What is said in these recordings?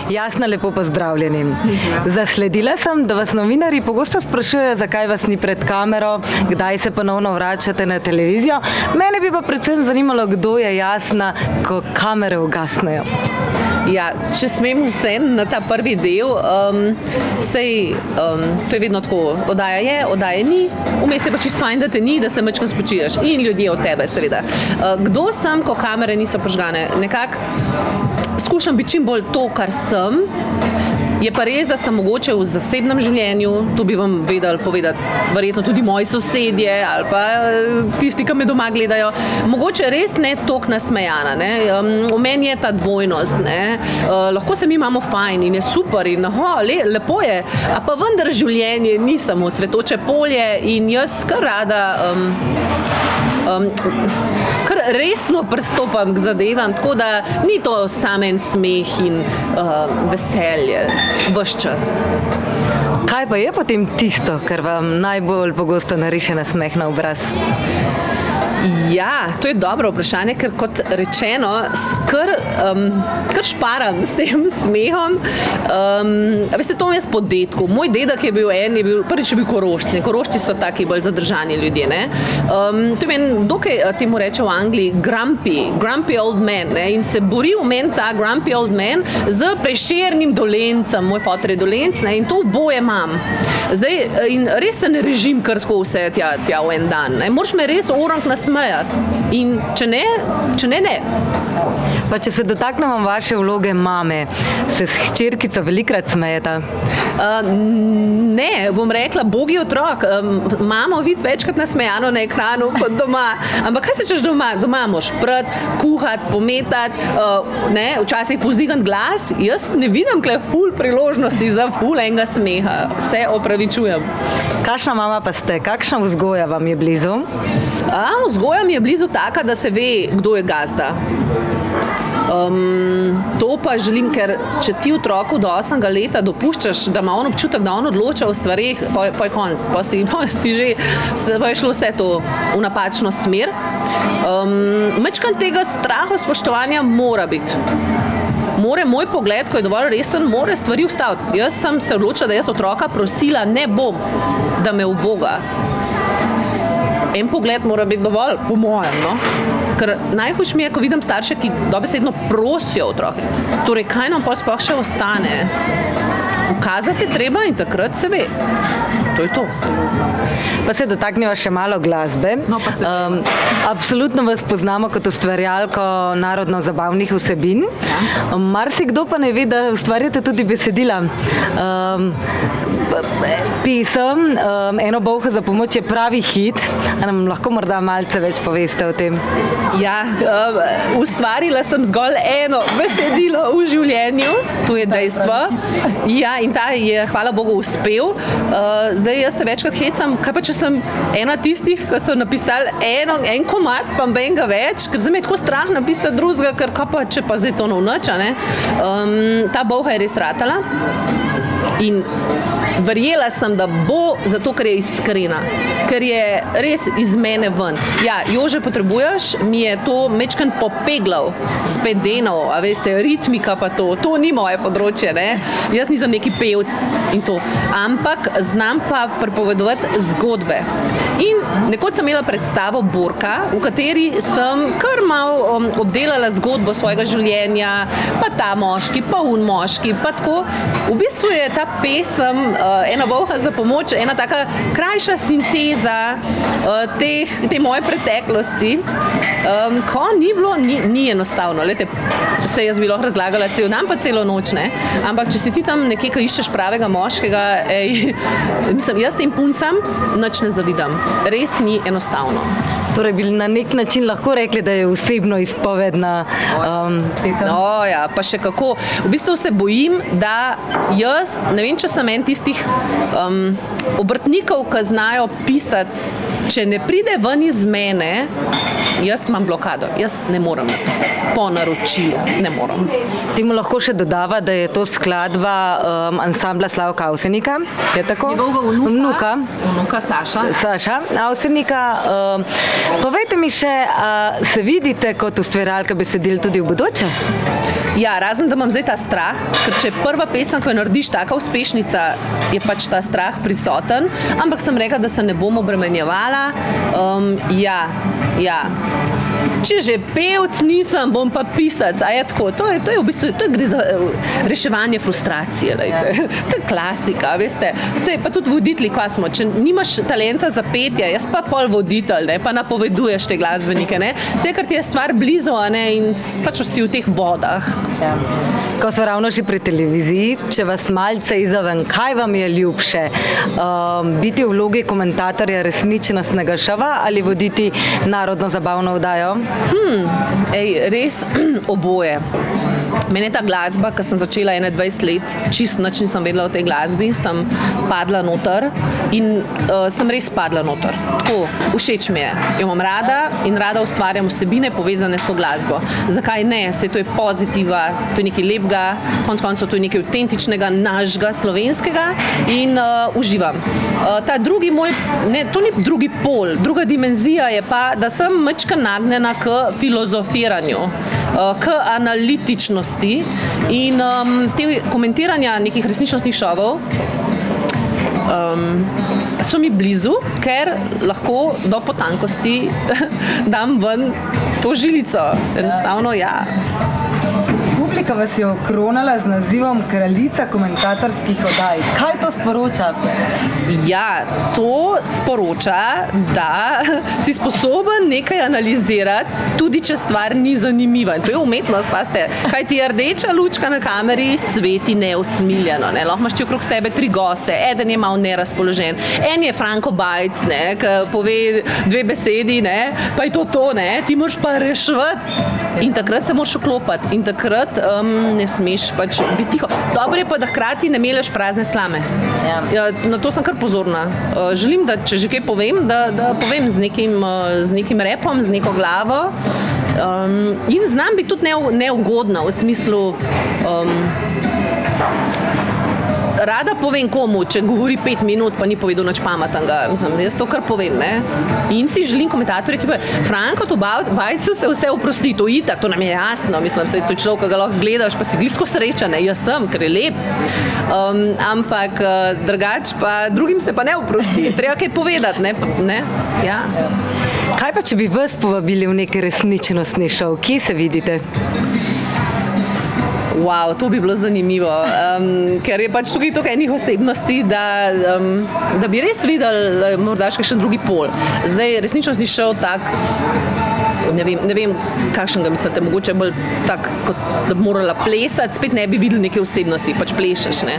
Jasna, lepo pozdravljeni. Zasledila sem, da vas novinarji pogosto sprašujejo, zakaj vas ni pred kamero, kdaj se ponovno vračate na televizijo. Mene bi pa predvsem zanimalo, kdo je Jasna, ko kamere ugasnejo. Ja, če smem vsem na ta prvi del, to je vedno tako, oddaja ni, vmes je pa čisto fajn, da te ni, da se majčkeno spočiješ in ljudje od tebe, seveda. Kdo sem, ko kamere niso prižgane? Nekako skušam biti čim bolj to, kar sem. Je pa res, da sem mogoče v zasebnem življenju, to bi vam vedeli povedati, verjetno tudi moji sosedje ali pa tisti, ki me doma gledajo, mogoče res ne toliko nasmejana. V meni je ta dvojnost. Lahko se mi imamo fajn in je super in lepo je, a pa vendar življenje ni samo cvetoče polje in jaz kar rada kar resno pristopam k zadevam, tako da ni to samo en smeh in veselje ves čas. Kaj pa je potem tisto, kar vam najbolj pogosto nariše nasmeh na obraz? Ja, to je dobro vprašanje, ker kot rečeno, kar šparam s tem smehom. Veste, to je po dedku. Moj dedek prvič je bil Korošci. Korošci so taki bolj zadržani ljudje. To je meni, dokaj temu reče v Angliji, grumpy old man. In se bori v meni ta grumpy old man z Prešernim Dolencem. Moj foter je Dolenc in to oboje imam. Zdaj, in res se ne režim kar tako vse tja v en dan. Moraš me res orang nasmejati. In če ne. Pa če se dotaknemo vaše vloge mame, se s hčerkico velikrat smejeta? Ne, bom rekla, bogi otrok. Mamo vidi večkrat nasmejano na ekranu kot doma. Ampak kaj se češ doma? Doma moš prat, kuhat, pometat, včasih povzdigniti glas. Jaz ne vidim kle ful priložnosti za ful enega smeha. Se opravičujem. Kakšna mama pa ste? Kakšna vzgoja vam je blizu? Vzgoja mi je blizu taka, da se ve, kdo je gazda. To pa želim, ker če ti otroku do 8. leta dopuščaš, da ima on občutek, da on odloča o stvarih, pa je konc, pa je šlo vse to v napačno smer. Majčkeno tega straha, spoštovanja mora biti. Moj pogled, ko je dovolj resen, mora stvari ustaviti. Jaz sem se odločila, da jaz otroka prosila ne bom, da me uboga. En pogled mora biti dovolj, po mojem, Ker najhujše mi je, ko vidim starše, ki dobesedno prosijo otroke. Torej, kaj nam pa sploh še ostane? Ukazati je treba in takrat se ve. To je to. Pa se dotaknemo še malo glasbe. Absolutno vas poznamo kot ustvarjalko narodno-zabavnih vsebin. Marsikdo pa ne ve, da ustvarjate tudi besedila. Pisem Eno bolho za pomoč je pravi hit. A nam lahko morda malce več poveste o tem? Ja, ustvarila sem zgolj eno besedilo v življenju, to je dejstvo. Ja, in ta je, hvala Bogu, uspel. Zdaj jaz se večkrat hecam, kaj pa če sem ena tistih, ki so napisali en komad, pa enega več, ker zdaj me je tako strah napisati drugega, ker kaj pa, če pa zdaj to novnača, Ta bolha je res ratala. In verjela sem, da bo, zato ker je iskrena, ker je res iz mene ven. Ja, Jože potrebuješ, mi je to mečken popeglal, spet denov, a veste, ritmika pa to ni moje področje, Jaz nisem neki pevc in to, ampak znam pa pripovedovati zgodbe. In nekoč sem imela predstavo Borka, v kateri sem kar malo obdelala zgodbo svojega življenja, pa ta moški, pa moški, pa tako. V bistvu je ta pesem Ena bolha za pomoč, ena taka krajša sinteza te moje preteklosti, ko ni bilo, ni enostavno. Lejte, se jaz bi lahko razlagala cel dan, pa celo noč, Ampak če si ti tam nekje, ki iščeš pravega moškega, jaz tem puncam nič ne zavidam. Res ni enostavno. Torej bi na nek način lahko rekli, da je osebno izpovedna pesem? Ja, pa še kako. V bistvu se bojim, da jaz, ne vem, če sem en tistih obrtnikov, ki znajo pisati če ne pride ven iz mene, jaz imam blokado, jaz ne morem napisati po naročilu, ne morem. Ti mu lahko še dodava, da je to skladba ansambla Slavka Avsenika, je tako? Njegovega vnuka Saša Avsenika. Povejte mi še, se vidite kot ustvarjalka besedil tudi v bodoče? Ja, razen da imam zdaj ta strah, ker če je prva pesem, ko jo narediš taka uspešnica, je pač ta strah prisoten, ampak sem rekla, da se ne bom obremenjevala. Ja. Če že pevc nisem, bom pa pisac, a je tako. To je v bistvu, to gre za reševanje frustracije, dajte. To je klasika, veste. Saj pa tudi voditelji, kva smo, če nimaš talenta za petje, jaz pa pol voditelj, ne, pa napoveduješ te glasbenike, ne. Zdaj, ker ti je stvar blizu, a ne, in pač si v teh vodah. Ja. Ko smo ravno že pri televiziji, če vas malce izovem, kaj vam je ljubše? Biti v vlogi komentatorja resničnostnega šova ali voditi narodno zabavno oddajo? Res oboje. Meni je ta glasba, ko sem začela 21 let, čist nič nisem vedela o tej glasbi, sem padla noter in sem res padla noter. Tako, všeč mi je. Jo imam rada in rada ustvarjam vsebine povezane s to glasbo. Zakaj ne? Saj to je pozitiva, to je nekaj lepega, konec koncev to je nekaj avtentičnega, našega, slovenskega in uživam. Ta drugi moj, ne, to ni drugi pol, druga dimenzija je pa, da sem majčka nagnjena k filozofiranju, k analitičnosti in te komentiranja nekih resničnostnih šovov so mi blizu, ker lahko do potankosti dam ven to žilico. Enostavno, ja. Publika vas je okronala z nazivom kraljica komentatorskih oddaj. Kaj to sporoča? Ja, to sporoča, da si sposoben nekaj analizirati, tudi če stvar ni zanimiva. In to je umetnost, pazite, kaj ti je rdeča lučka na kameri, sveti neusmiljeno. Ne? Lahko imaš ti okrog sebe 3 goste, eden je malo nerazpoložen, en je Franko Bajc, ne, ki pove 2 besedi, ne, pa je to, ne, ti moraš pa reševati. In takrat se moraš vklopati in takrat ne smeš pač biti tiho. Dobro je pa, da hkrati ne meleš prazne slame. Ja, na to sem kar pozorna. Želim, da če že kaj povem, da povem z nekim repom, z neko glavo. In znam biti tudi neugodna v smislu rada povem komu, če govori 5 minut, pa ni povedal nič pametnega. Jaz to kar povem, ne. In si želim komentatorje, ki pa Franko Bajcu se vse oprosti, to itak, to nam je jasno, mislim, se to je človek, ki ga lahko gledaš, pa si glih tako sreča, ne, jaz sem, ker je lep. Ampak drugače pa drugim se pa ne oprosti, treba kaj povedati, ne, ja. Kaj pa, če bi vas povabili v neki resničnostni šov, kje se vidite? Wow, to bi bilo zanimivo, ker je pač tukaj toliko enih osebnosti, da bi res videli morda še kakšen drugi pol. Zdaj, resničnostni šov tak, ne vem, kakšnega mislite, mogoče bolj tak, kot da bi morala plesati, spet ne bi videli neke osebnosti, pač plešeš, ne.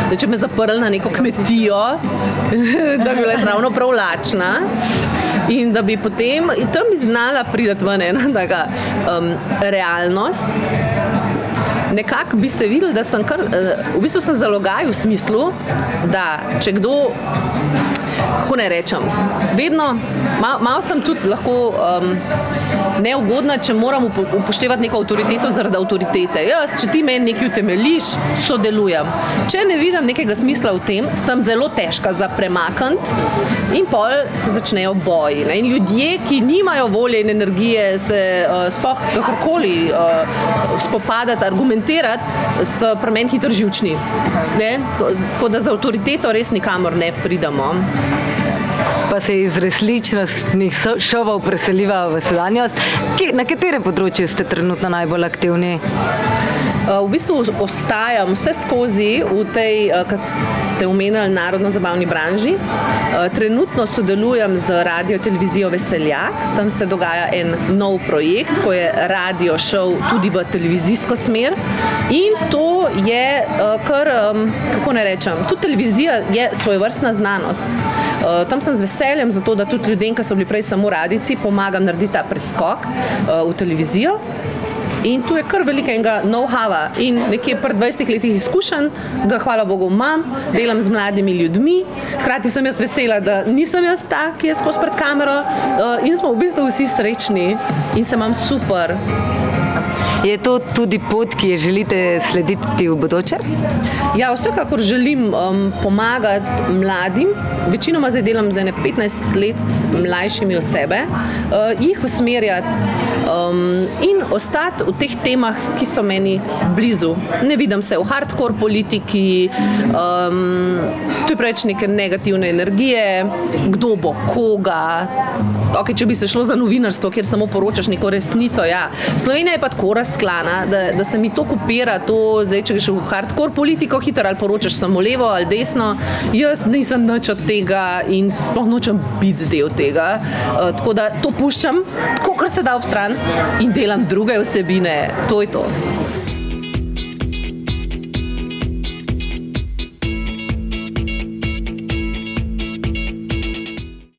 Zdaj, če me zaprli na neko kmetijo, da bi bila ravno prav lačna in da bi potem, in tam bi znala priti ven ena taka realnost. Nekako bi se videli, da sem kar, v bistvu sem zalogaj v smislu, da če kdo, kako ne rečem, vedno, malo sem tudi lahko neugodna, če moram upoštevati neko avtoriteto zaradi avtoritete. Jaz, če ti meni nekaj utemeljiš, sodelujem. Če ne vidim nekega smisla v tem, sem zelo težka za premakniti in pol se začnejo boji. Ne? In ljudje, ki nimajo volje in energije se sploh kakorkoli spopadati, argumentirati, so pri meni hitro živčni. Ne? Tako da za avtoriteto res nikamor ne pridemo. Pa se iz resničnostnih šovov preseliva v sedanjost. Na katerem področju ste trenutno najbolj aktivni? V bistvu ostajam vse skozi v tej, kot ste omenili, narodno-zabavni branži. Trenutno sodelujem z radio-televizijo Veseljak, tam se dogaja en nov projekt, ko je radio šel tudi v televizijsko smer in to je kar, kako ne rečem, tudi televizija je svojevrstna znanost. Tam sem z veseljem zato, da tudi ljudem, ki so bili prej samo radijci, pomagam narediti ta preskok v televizijo. In tu je kar velikega know-howa in nekje pri 20 letih izkušenj, ga hvala Bogu imam, delam z mladimi ljudmi, hkrati sem jaz vesela, da nisem jaz ta, ki je skozi pred kamero in smo v bistvu vsi srečni in se imam super. Je to tudi pot, ki je želite slediti v bodoče? Ja, vsekakor želim pomagati mladim, večinoma zdaj delam z 15 let mlajšimi od sebe, jih usmerjati in ostati v teh temah, ki so meni blizu. Ne vidim se v hardcore politiki, tu je preveč neke negativne energije, kdo bo koga. Okay, če bi se šlo za novinarstvo, kjer samo poročaš neko resnico, ja. Slovenija je pa tako razklana, da se mi to kopira, to zdaj, če greš v hardcore politiko, hitro ali poročaš samo levo ali desno, jaz nisem nič od tega in sploh nočem biti del tega, tako da to puščam, kolikor se da ob stran in delam druge vsebine, to je to.